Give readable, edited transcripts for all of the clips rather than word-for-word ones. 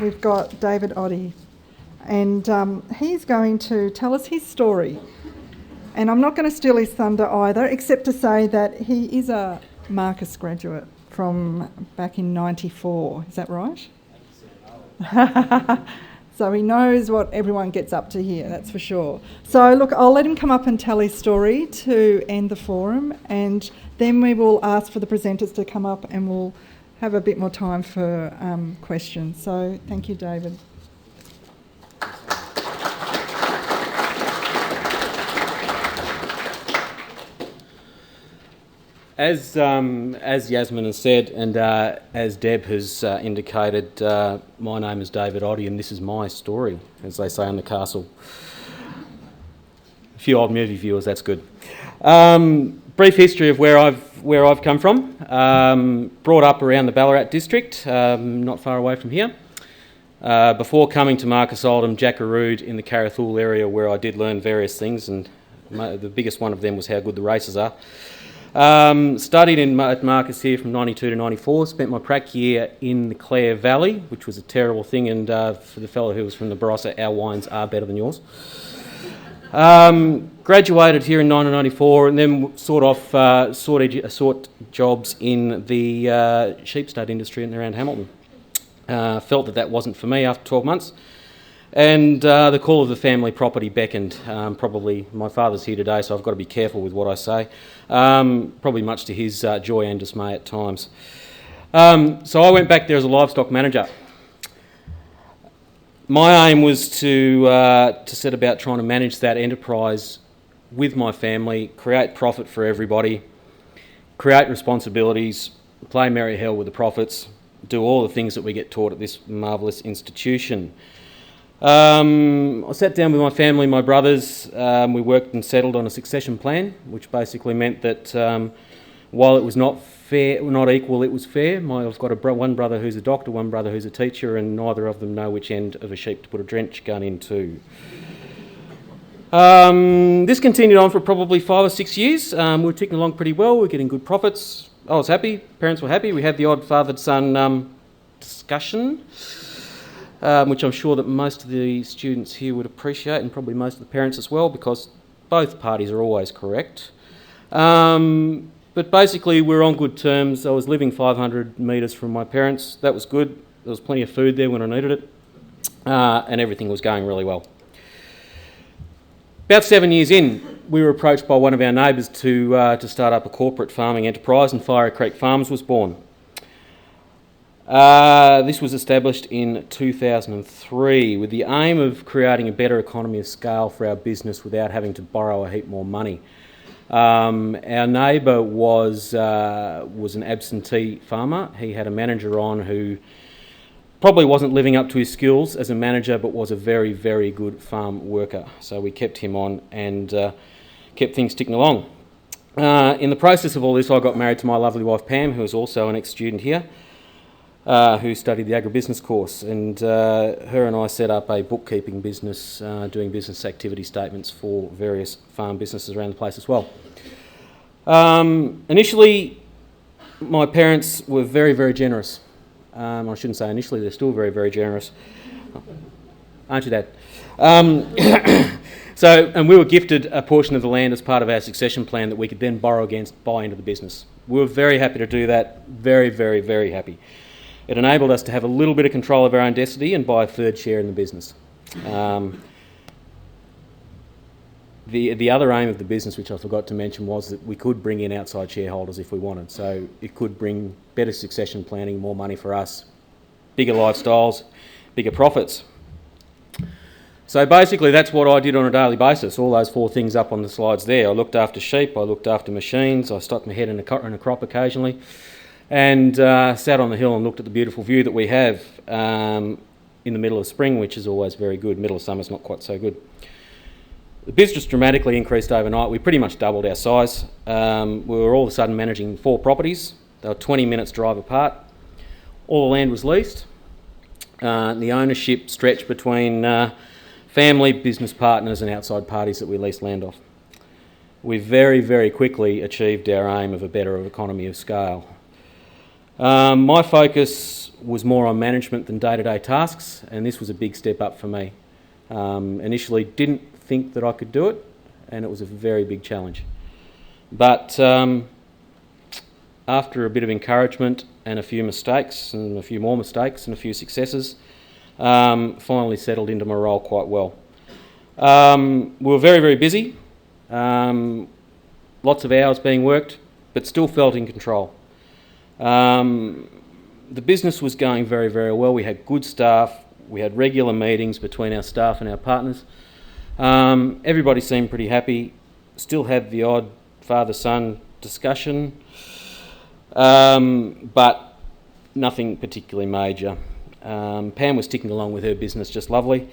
we've got David Oddie, and he's going to tell us his story. And I'm not going to steal his thunder either, except to say that he is a Marcus graduate from back in '94. Is that right? So he knows what everyone gets up to here, that's for sure. So look, I'll let him come up and tell his story to end the forum, and then we will ask for the presenters to come up and we'll have a bit more time for questions. So thank you, David. As Yasmin has said, and as Deb has indicated, my name is David Oddie, and this is my story, as they say in the castle. A few old movie viewers, that's good. Brief history of where I've come from. Brought up around the Ballarat district, not far away from here. Before coming to Marcus Oldham, Jackarood in the Carrathool area, where I did learn various things, and the biggest one of them was how good the races are. Studied at Marcus here from 92 to 94, spent my prac year in the Clare Valley, which was a terrible thing, and for the fellow who was from the Barossa, our wines are better than yours. Graduated here in 1994 and then sought jobs in the sheep stud industry in and around Hamilton. Felt that wasn't for me after 12 months. And the call of the family property beckoned. Probably my father's here today, so I've got to be careful with what I say. Probably much to his joy and dismay at times. So I went back there as a livestock manager. My aim was to set about trying to manage that enterprise with my family, create profit for everybody, create responsibilities, play merry hell with the profits, do all the things that we get taught at this marvellous institution. I sat down with my family, my brothers. We worked and settled on a succession plan, which basically meant that while it was not fair, not equal, it was fair. I've got one brother who's a doctor, one brother who's a teacher, and neither of them know which end of a sheep to put a drench gun into. This continued on for probably 5 or 6 years. We were ticking along pretty well. We were getting good profits. I was happy. Parents were happy. We had the odd fathered-son discussion, which I'm sure that most of the students here would appreciate, and probably most of the parents as well, because both parties are always correct. But basically, we're on good terms. I was living 500 metres from my parents. That was good. There was plenty of food there when I needed it, and everything was going really well. About 7 years in, we were approached by one of our neighbours to start up a corporate farming enterprise, and Fiery Creek Farms was born. This was established in 2003 with the aim of creating a better economy of scale for our business without having to borrow a heap more money. Our neighbour was an absentee farmer. He had a manager on who probably wasn't living up to his skills as a manager, but was a very, very good farm worker. So we kept him on and kept things ticking along. In the process of all this, I got married to my lovely wife Pam, who is also an ex-student here, who studied the agribusiness course, and her and I set up a bookkeeping business, doing business activity statements for various farm businesses around the place as well. Initially, my parents were very, very generous. I shouldn't say initially, they're still very, very generous. Aren't you, Dad? And we were gifted a portion of the land as part of our succession plan that we could then borrow against, buy into the business. We were very happy to do that, very, very, very happy. It enabled us to have a little bit of control of our own destiny and buy a third share in the business. The other aim of the business, which I forgot to mention, was that we could bring in outside shareholders if we wanted. So it could bring better succession planning, more money for us, bigger lifestyles, bigger profits. So basically that's what I did on a daily basis, all those 4 things up on the slides there. I looked after sheep, I looked after machines, I stuck my head in a crop occasionally, and sat on the hill and looked at the beautiful view that we have in the middle of spring, which is always very good. Middle of summer's not quite so good. The business dramatically increased overnight. We pretty much doubled our size. We were all of a sudden managing 4 properties. They were 20 minutes drive apart. All the land was leased. The ownership stretched between family, business partners and outside parties that we leased land off. We very, very quickly achieved our aim of a better economy of scale. My focus was more on management than day-to-day tasks, and this was a big step up for me. Initially didn't think that I could do it, and it was a very big challenge. But after a bit of encouragement and a few mistakes and a few more mistakes and a few successes, finally settled into my role quite well. We were very, very busy, lots of hours being worked, but still felt in control. The business was going very, very well. We had good staff. We had regular meetings between our staff and our partners. Everybody seemed pretty happy. Still had the odd father-son discussion, but nothing particularly major. Pam was ticking along with her business just lovely,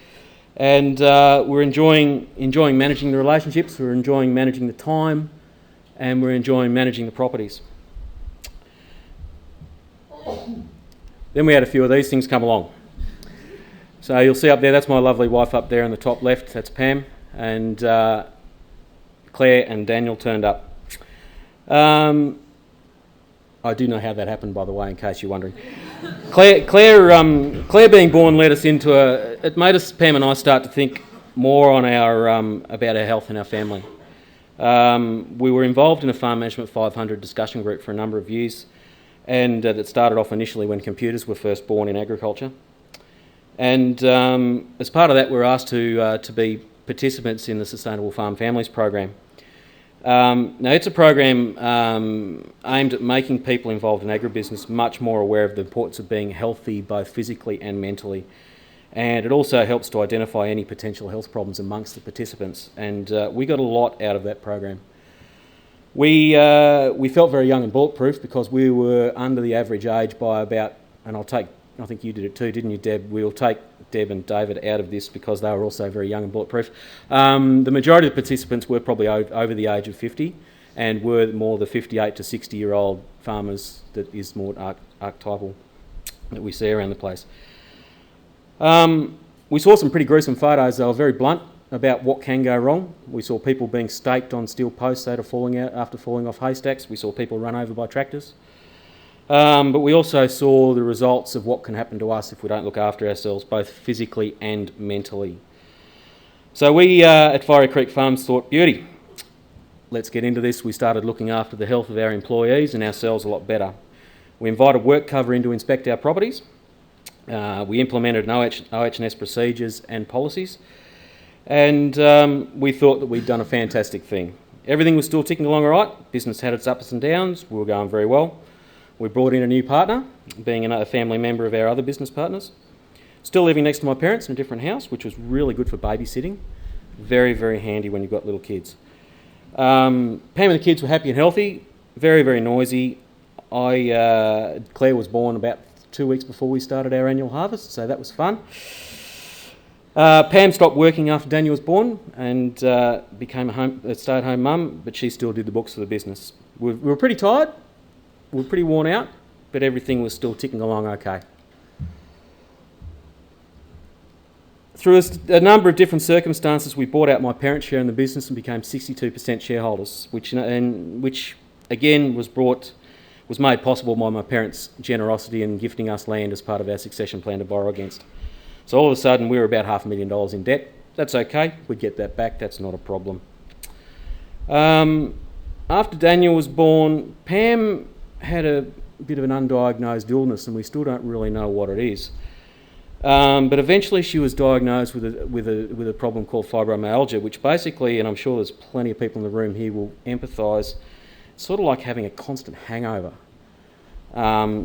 and we're enjoying managing the relationships. We're enjoying managing the time, and we're enjoying managing the properties. Then we had a few of these things come along. So you'll see up there, that's my lovely wife up there in the top left, that's Pam, and Claire and Daniel turned up. I do know how that happened, by the way, in case you're wondering. Claire being born led us into it made us, Pam and I, start to think more on our about our health and our family. We were involved in a Farm Management 500 discussion group for a number of years, and that started off initially when computers were first born in agriculture. And as part of that, we were asked to be participants in the Sustainable Farm Families program. Now, it's a program aimed at making people involved in agribusiness much more aware of the importance of being healthy, both physically and mentally. And it also helps to identify any potential health problems amongst the participants. And we got a lot out of that program. We felt very young and bulletproof because we were under the average age by about, and I think you did it too, didn't you, Deb? We'll take Deb and David out of this because they were also very young and bulletproof. The majority of the participants were probably over the age of 50 and were more the 58 to 60-year-old farmers that is more archetypal that we see around the place. We saw some pretty gruesome photos. They were very blunt about what can go wrong. We saw people being staked on steel posts that are falling out after falling off haystacks. We saw people run over by tractors. But we also saw the results of what can happen to us if we don't look after ourselves, both physically and mentally. So we at Fiery Creek Farms thought, beauty, let's get into this. We started looking after the health of our employees and ourselves a lot better. We invited work cover in to inspect our properties. We implemented OH&S procedures and policies. And we thought that we'd done a fantastic thing. Everything was still ticking along all right. Business had its ups and downs. We were going very well. We brought in a new partner, being a family member of our other business partners. Still living next to my parents in a different house, which was really good for babysitting. Very, very handy when you've got little kids. Pam and the kids were happy and healthy, very, very noisy. Claire was born about 2 weeks before we started our annual harvest, so that was fun. Pam stopped working after Daniel was born and became a stay-at-home mum, but she still did the books for the business. We were pretty tired, we were pretty worn out, but everything was still ticking along okay. Through a number of different circumstances, we bought out my parents' share in the business and became 62% shareholders, which again was made possible by my parents' generosity in gifting us land as part of our succession plan to borrow against. So all of a sudden we were about $500,000 in debt. That's okay, we'd get that back, that's not a problem. After Daniel was born, Pam had a bit of an undiagnosed illness and we still don't really know what it is. But eventually she was diagnosed with a problem called fibromyalgia, which basically, and I'm sure there's plenty of people in the room here will empathise, it's sort of like having a constant hangover.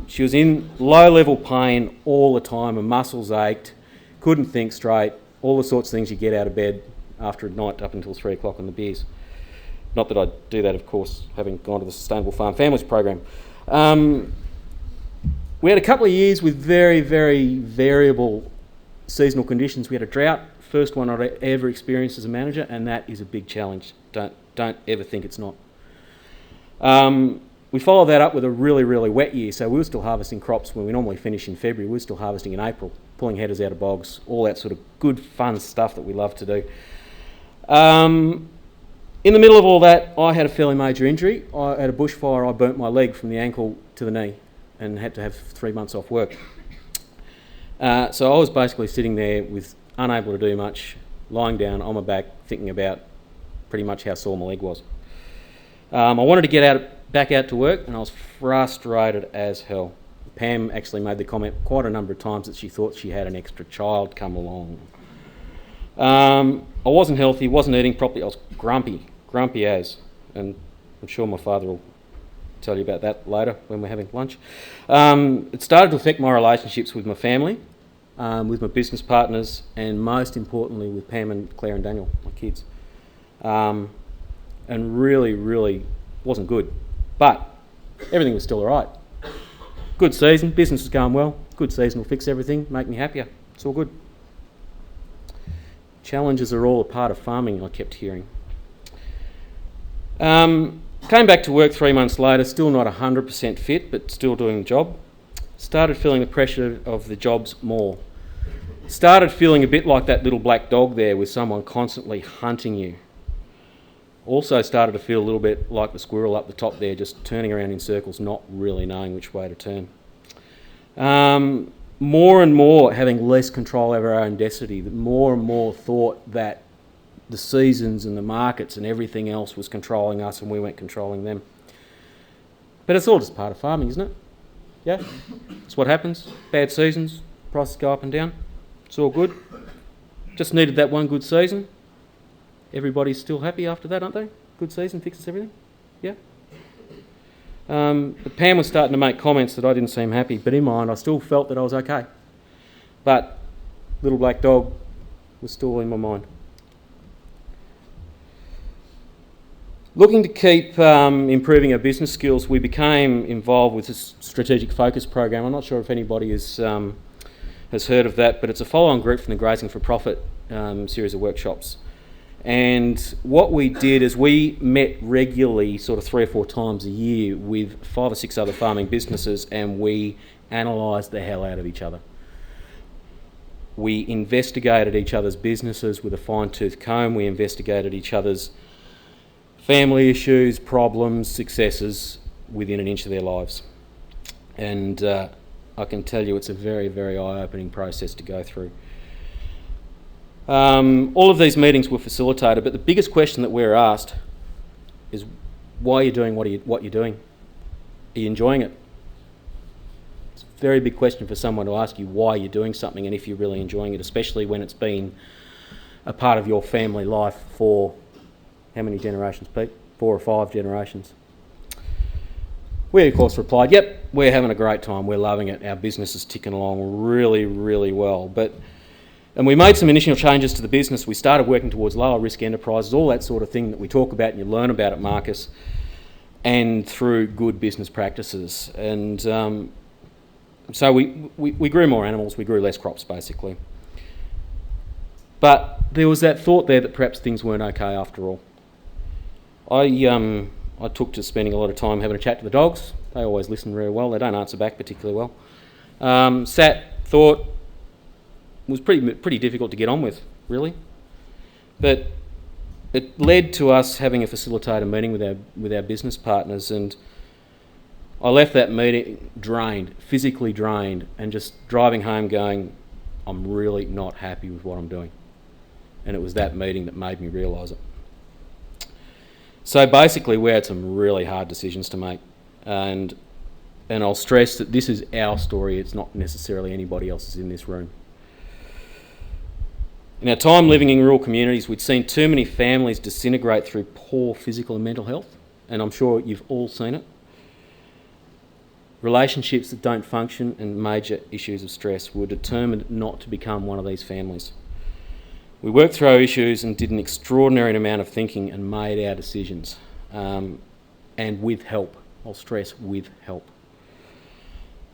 She was in low-level pain all the time, her muscles ached, couldn't think straight, all the sorts of things you get out of bed after a night up until 3 o'clock on the beers. Not that I do that, of course, having gone to the Sustainable Farm Families program. We had a couple of years with very, very variable seasonal conditions. We had a drought, first one I'd ever experienced as a manager, and that is a big challenge. Don't ever think it's not. We followed that up with a really, really wet year, so we were still harvesting crops when we normally finish in February. We were still harvesting in April, pulling headers out of bogs, all that sort of good, fun stuff that we love to do. In the middle of all that, I had a fairly major injury. At a bushfire, I burnt my leg from the ankle to the knee. and had to have 3 months off work. So I was basically sitting there with unable to do much, lying down on my back, thinking about pretty much how sore my leg was. I wanted to get back out to work, and I was frustrated as hell. Pam actually made the comment quite a number of times that she thought she had an extra child come along. I wasn't healthy, wasn't eating properly, I was grumpy as, and I'm sure my father will tell you about that later when we're having lunch. It started to affect my relationships with my family, with my business partners, and most importantly with Pam and Claire and Daniel, my kids. And really wasn't good. But everything was still all right. Good season, business was going well. Good season will fix everything, make me happier. It's all good. Challenges are all a part of farming, I kept hearing. Came back to work 3 months later, still not 100% fit, but still doing the job. Started feeling the pressure of the jobs more. Started feeling a bit like that little black dog there with someone constantly hunting you. Also started to feel a little bit like the squirrel up the top there, just turning around in circles, not really knowing which way to turn. More and more having less control over our own destiny, more and more thought that the seasons and the markets and everything else was controlling us and we weren't controlling them. But it's all just part of farming, isn't it? Yeah? It's what happens. Bad seasons, prices go up and down. It's all good. Just needed that one good season. Everybody's still happy after that, aren't they? Good season fixes everything. Yeah? But Pam was starting to make comments that I didn't seem happy, but in my mind I still felt that I was okay. But little black dog was still in my mind. Looking to keep improving our business skills, we became involved with this strategic focus program. I'm not sure if anybody has heard of that, but it's a follow-on group from the Grazing for Profit series of workshops. And what we did is we met regularly, sort of 3 or 4 times a year, with 5 or 6 other farming businesses, and we analysed the hell out of each other. We investigated each other's businesses with a fine-tooth comb. We investigated each other's family issues, problems, successes within an inch of their lives. And I can tell you it's a very, very eye-opening process to go through. All of these meetings were facilitated, but the biggest question that we're asked is, why are you doing what you're doing? Are you enjoying it? It's a very big question for someone to ask you why you're doing something and if you're really enjoying it, especially when it's been a part of your family life for how many generations, Pete? 4 or 5 generations. We, of course, replied, yep, we're having a great time, we're loving it, our business is ticking along really, really well. And we made some initial changes to the business. We started working towards lower risk enterprises, all that sort of thing that we talk about and you learn about at Marcus, and through good business practices. And so we grew more animals, we grew less crops basically. But there was that thought there that perhaps things weren't okay after all. I took to spending a lot of time having a chat to the dogs. They always listen very well. They don't answer back particularly well. Thought, was pretty difficult to get on with, really. But it led to us having a facilitator meeting with our business partners, and I left that meeting drained, physically drained, and just driving home going, I'm really not happy with what I'm doing. And it was that meeting that made me realise it. So basically we had some really hard decisions to make, and I'll stress that this is our story, it's not necessarily anybody else's in this room. In our time living in rural communities, we'd seen too many families disintegrate through poor physical and mental health, and I'm sure you've all seen it. Relationships that don't function and major issues of stress. We're determined not to become one of these families. We worked through our issues and did an extraordinary amount of thinking and made our decisions, and with help. I'll stress, with help.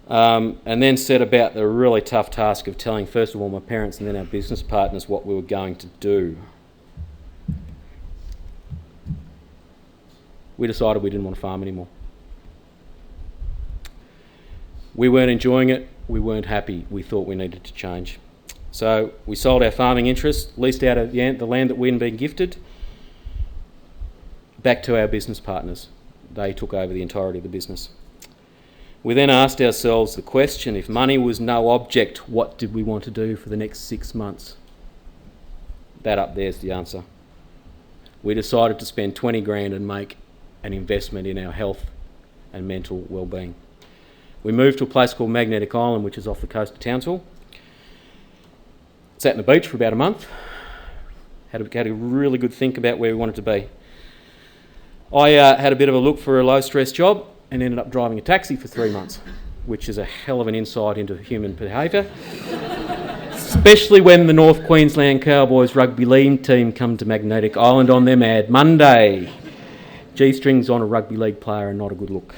And then set about the really tough task of telling, first of all, my parents and then our business partners what we were going to do. We decided we didn't want to farm anymore. We weren't enjoying it, we weren't happy, we thought we needed to change. So we sold our farming interest, leased out of the land that we'd been gifted, back to our business partners. They took over the entirety of the business. We then asked ourselves the question, if money was no object, what did we want to do for the next 6 months? That up there's the answer. We decided to spend 20 grand and make an investment in our health and mental well-being. We moved to a place called Magnetic Island, which is off the coast of Townsville. Sat on the beach for about a month. Had a really good think about where we wanted to be. I had a bit of a look for a low-stress job and ended up driving a taxi for 3 months, which is a hell of an insight into human behaviour, especially when the North Queensland Cowboys rugby league team come to Magnetic Island on their Mad Monday. G-strings on a rugby league player are not a good look.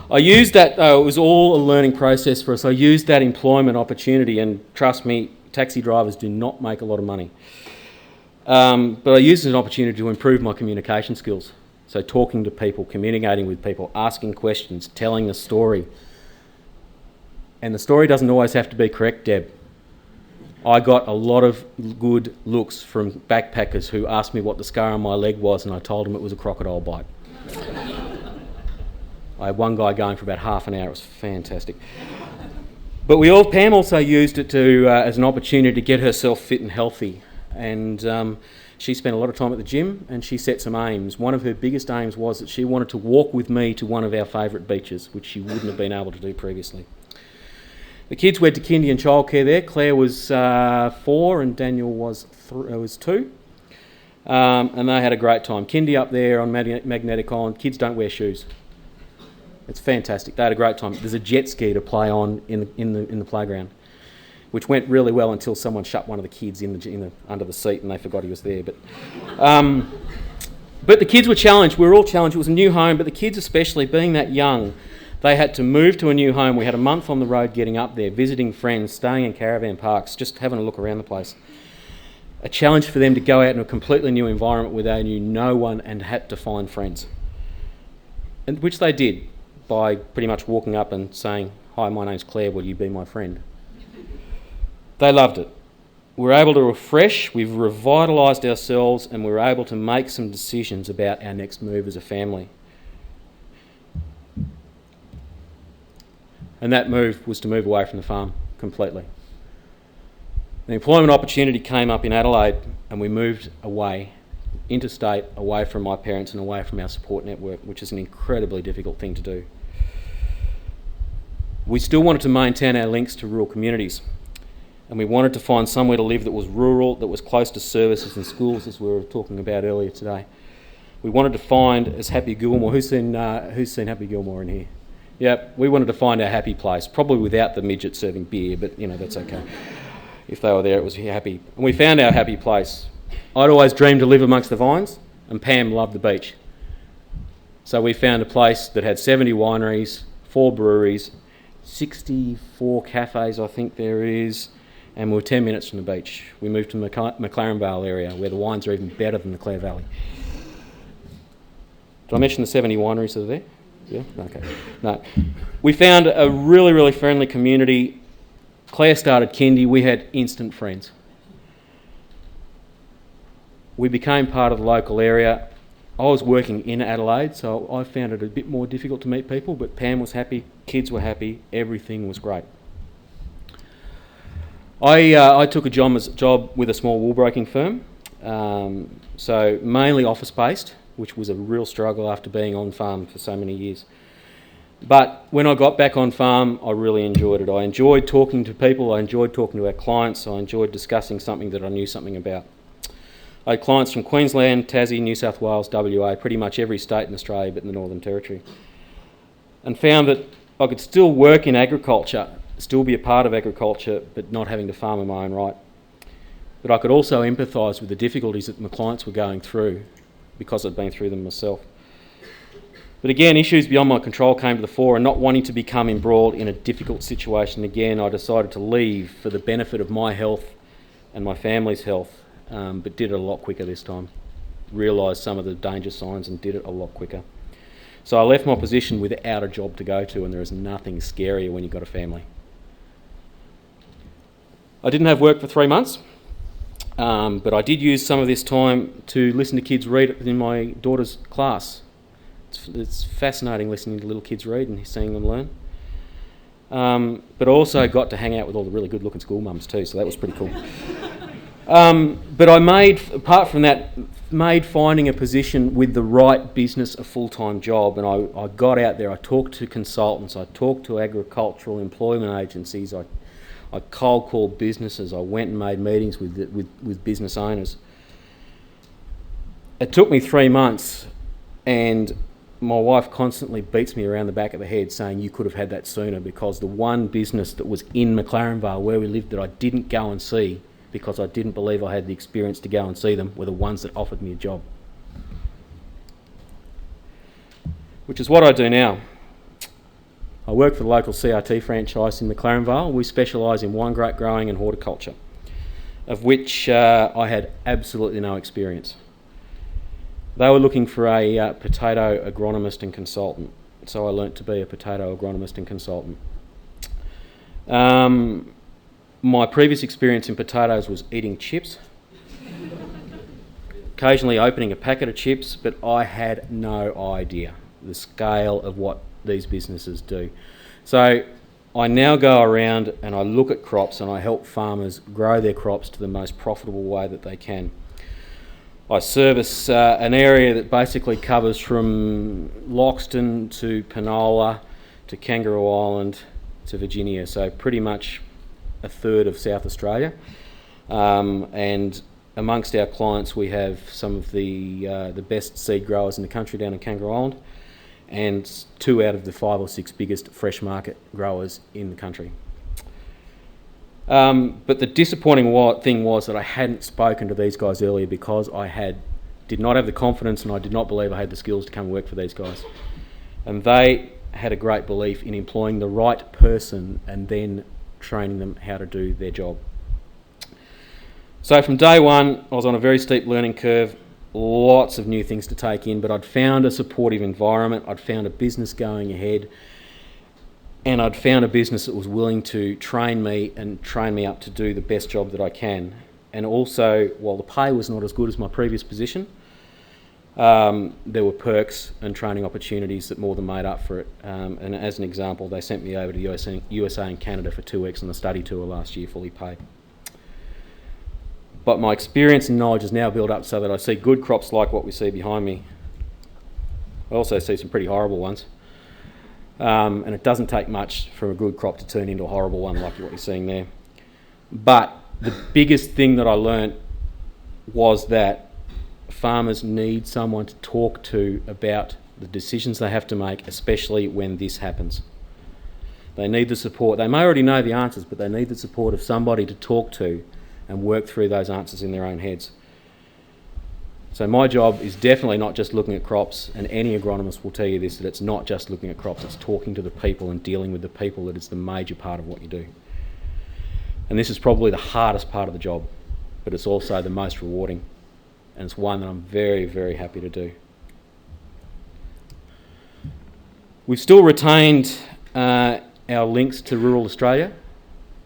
I used that, it was all a learning process for us. I used that employment opportunity, and trust me, taxi drivers do not make a lot of money. But I used it as an opportunity to improve my communication skills. So talking to people, communicating with people, asking questions, telling a story. And the story doesn't always have to be correct, Deb. I got a lot of good looks from backpackers who asked me what the scar on my leg was, and I told them it was a crocodile bite. I had one guy going for about half an hour. It was fantastic. But Pam also used it to as an opportunity to get herself fit and healthy. And she spent a lot of time at the gym, and she set some aims. One of her biggest aims was that she wanted to walk with me to one of our favourite beaches, which she wouldn't have been able to do previously. The kids went to kindy and childcare there. Claire was 4 and Daniel was 2. And they had a great time. Kindy up there on Magnetic Island, kids don't wear shoes. It's fantastic. They had a great time. There's a jet ski to play on in the playground, which went really well until someone shut one of the kids under the seat and they forgot he was there. But the kids were challenged. We were all challenged. It was a new home, but the kids especially, being that young, they had to move to a new home. We had a month on the road getting up there, visiting friends, staying in caravan parks, just having a look around the place. A challenge for them to go out in a completely new environment where they knew no one and had to find friends. And which they did by pretty much walking up and saying, "Hi, my name's Claire, will you be my friend?" They loved it. We were able to refresh, we've revitalised ourselves, and we were able to make some decisions about our next move as a family. And that move was to move away from the farm completely. The employment opportunity came up in Adelaide, and we moved away, interstate, away from my parents and away from our support network, which is an incredibly difficult thing to do. We still wanted to maintain our links to rural communities, and we wanted to find somewhere to live that was rural, that was close to services and schools, as we were talking about earlier today. We wanted to find, as Happy Gilmore, who's seen Happy Gilmore in here? Yep, we wanted to find our happy place, probably without the midget serving beer, but that's okay. If they were there, it was happy. And we found our happy place. I'd always dreamed to live amongst the vines, and Pam loved the beach. So we found a place that had 70 wineries, 4 breweries, 64 cafes, I think there is, and we were 10 minutes from the beach. We moved to the McLaren Vale area, where the wines are even better than the Clare Valley. Did I mention the 70 wineries that are there? Yeah? Okay. No. We found a really, really friendly community. Claire started kindy. We had instant friends. We became part of the local area. I was working in Adelaide, so I found it a bit more difficult to meet people, but Pam was happy, kids were happy, everything was great. I took a job with a small wool broking firm, so mainly office-based, which was a real struggle after being on farm for so many years. But when I got back on farm, I really enjoyed it. I enjoyed talking to people, I enjoyed talking to our clients, I enjoyed discussing something that I knew something about. I had clients from Queensland, Tassie, New South Wales, WA, pretty much every state in Australia but in the Northern Territory. And found that I could still work in agriculture, still be a part of agriculture, but not having to farm in my own right. But I could also empathise with the difficulties that my clients were going through because I'd been through them myself. But again, issues beyond my control came to the fore, and not wanting to become embroiled in a difficult situation again, I decided to leave for the benefit of my health and my family's health. But did it a lot quicker this time. Realised some of the danger signs and did it a lot quicker. So I left my position without a job to go to, and there is nothing scarier when you've got a family. I didn't have work for 3 months, but I did use some of this time to listen to kids read in my daughter's class. It's fascinating listening to little kids read and seeing them learn. But also got to hang out with all the really good-looking school mums too, so that was pretty cool. But I apart from that, finding a position with the right business a full-time job, and I got out there, I talked to consultants, I talked to agricultural employment agencies, I cold called businesses, I went and made meetings with business owners. It took me 3 months, and my wife constantly beats me around the back of the head saying you could have had that sooner, because the one business that was in McLaren Vale where we lived that I didn't go and see because I didn't believe I had the experience to go and see them were the ones that offered me a job. Which is what I do now. I work for the local CRT franchise in McLaren Vale. We specialise in wine grape growing and horticulture, of which I had absolutely no experience. They were looking for a potato agronomist and consultant, so I learnt to be a potato agronomist and consultant. My previous experience in potatoes was eating chips, occasionally opening a packet of chips, but I had no idea the scale of what these businesses do. So I now go around and I look at crops and I help farmers grow their crops to the most profitable way that they can. I service an area that basically covers from Loxton to Penola to Kangaroo Island to Virginia, so pretty much a third of South Australia. And amongst our clients we have some of the best seed growers in the country down in Kangaroo Island, and 2 out of the 5 or 6 biggest fresh market growers in the country. But the disappointing thing was that I hadn't spoken to these guys earlier, because I did not have the confidence and I did not believe I had the skills to come and work for these guys. And they had a great belief in employing the right person and then training them how to do their job. So from day one, I was on a very steep learning curve, lots of new things to take in, but I'd found a supportive environment, I'd found a business going ahead, and I'd found a business that was willing to train me up to do the best job that I can. And also, while the pay was not as good as my previous position, there were perks and training opportunities that more than made up for it. And as an example, they sent me over to the USA and Canada for 2 weeks on the study tour last year, fully paid. But my experience and knowledge is now built up so that I see good crops like what we see behind me. I also see some pretty horrible ones. And it doesn't take much for a good crop to turn into a horrible one like what you're seeing there. But the biggest thing that I learnt was that farmers need someone to talk to about the decisions they have to make, especially when this happens. They need the support. They may already know the answers, but they need the support of somebody to talk to and work through those answers in their own heads. So my job is definitely not just looking at crops, and any agronomist will tell you this, that it's not just looking at crops, it's talking to the people and dealing with the people that is the major part of what you do. And this is probably the hardest part of the job, but it's also the most rewarding, and it's one that I'm very, very happy to do. We've still retained our links to rural Australia,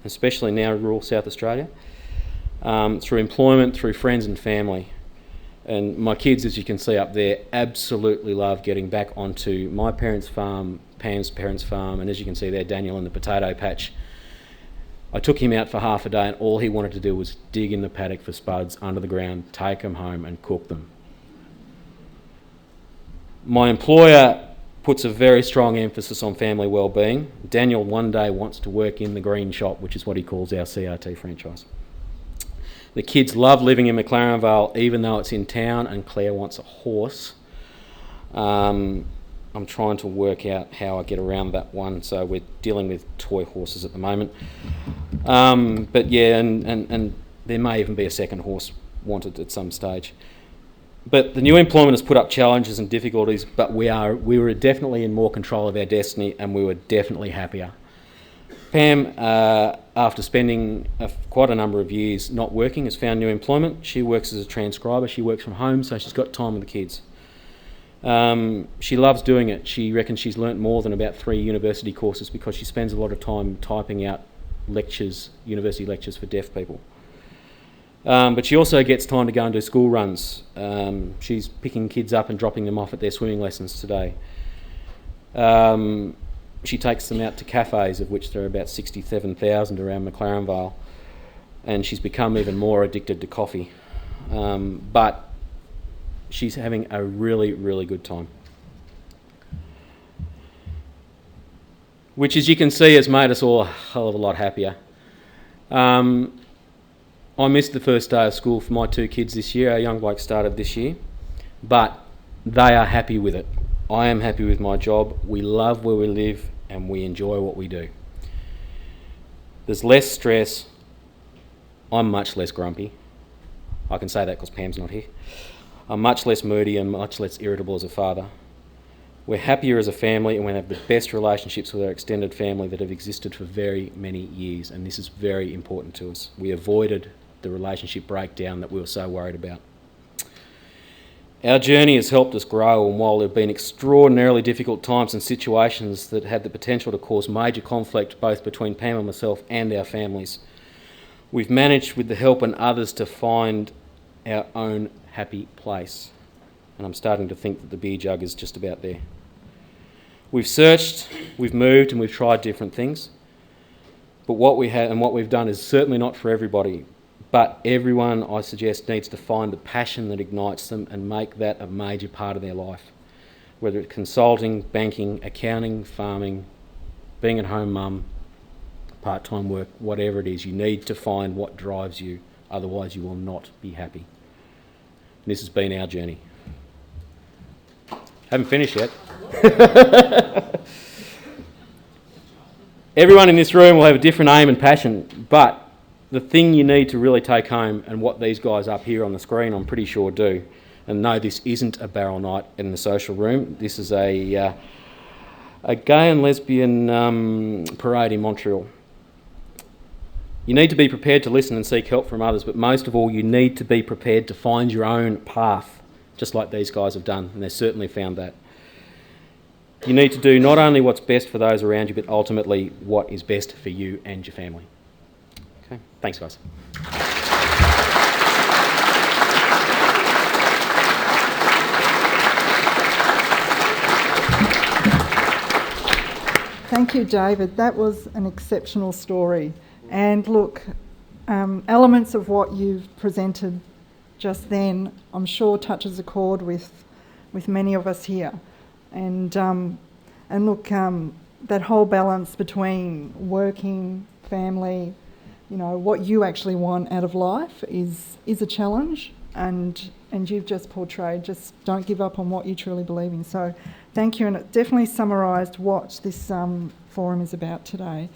especially now rural South Australia, through employment, through friends and family. And my kids, as you can see up there, absolutely love getting back onto my parents' farm, Pam's parents' farm, and as you can see there, Daniel in the potato patch. I took him out for half a day and all he wanted to do was dig in the paddock for spuds under the ground, take them home and cook them. My employer puts a very strong emphasis on family well-being. Daniel one day wants to work in the green shop, which is what he calls our CRT franchise. The kids love living in McLaren Vale, even though it's in town, and Claire wants a horse. I'm trying to work out how I get around that one, so we're dealing with toy horses at the moment. But yeah, and there may even be a second horse wanted at some stage. But the new employment has put up challenges and difficulties, but we were definitely in more control of our destiny, and we were definitely happier. Pam, after spending quite a number of years not working, has found new employment. She works as a transcriber. She works from home, so she's got time with the kids. She loves doing it. She reckons she's learnt more than about 3 university courses because she spends a lot of time typing out lectures, university lectures for deaf people. But she also gets time to go and do school runs. She's picking kids up and dropping them off at their swimming lessons today. She takes them out to cafes, of which there are about 67,000 around McLaren Vale, and she's become even more addicted to coffee. But she's having a really, really good time. Which, as you can see, has made us all a hell of a lot happier. I missed the first day of school for my two kids this year. Our young bloke started this year, but they are happy with it. I am happy with my job. We love where we live and we enjoy what we do. There's less stress. I'm much less grumpy. I can say that because Pam's not here. I'm much less moody and much less irritable as a father. We're happier as a family and we have the best relationships with our extended family that have existed for very many years, and this is very important to us. We avoided the relationship breakdown that we were so worried about. Our journey has helped us grow, and while there have been extraordinarily difficult times and situations that had the potential to cause major conflict both between Pam and myself and our families, we've managed with the help of others to find our own happy place. And I'm starting to think that the beer jug is just about there. We've searched, we've moved, and we've tried different things. But what we have and what we've done is certainly not for everybody. But everyone, I suggest, needs to find the passion that ignites them and make that a major part of their life. Whether it's consulting, banking, accounting, farming, being at home mum, part-time work, whatever it is, you need to find what drives you. Otherwise you will not be happy. And this has been our journey. Haven't finished yet. Everyone in this room will have a different aim and passion, but the thing you need to really take home, and what these guys up here on the screen I'm pretty sure do, and no, this isn't a barrel night in the social room, this is a gay and lesbian parade in Montreal. You need to be prepared to listen and seek help from others, but most of all you need to be prepared to find your own path, just like these guys have done, and they've certainly found that. You need to do not only what's best for those around you, but ultimately what is best for you and your family. Okay, thanks guys. Thank you, David. That was an exceptional story. And look, elements of what you've presented just then, I'm sure touches a chord with many of us here. And look, that whole balance between working, family, you know, what you actually want out of life is a challenge, and you've just portrayed, just don't give up on what you truly believe in. So thank you, and it definitely summarised what this forum is about today.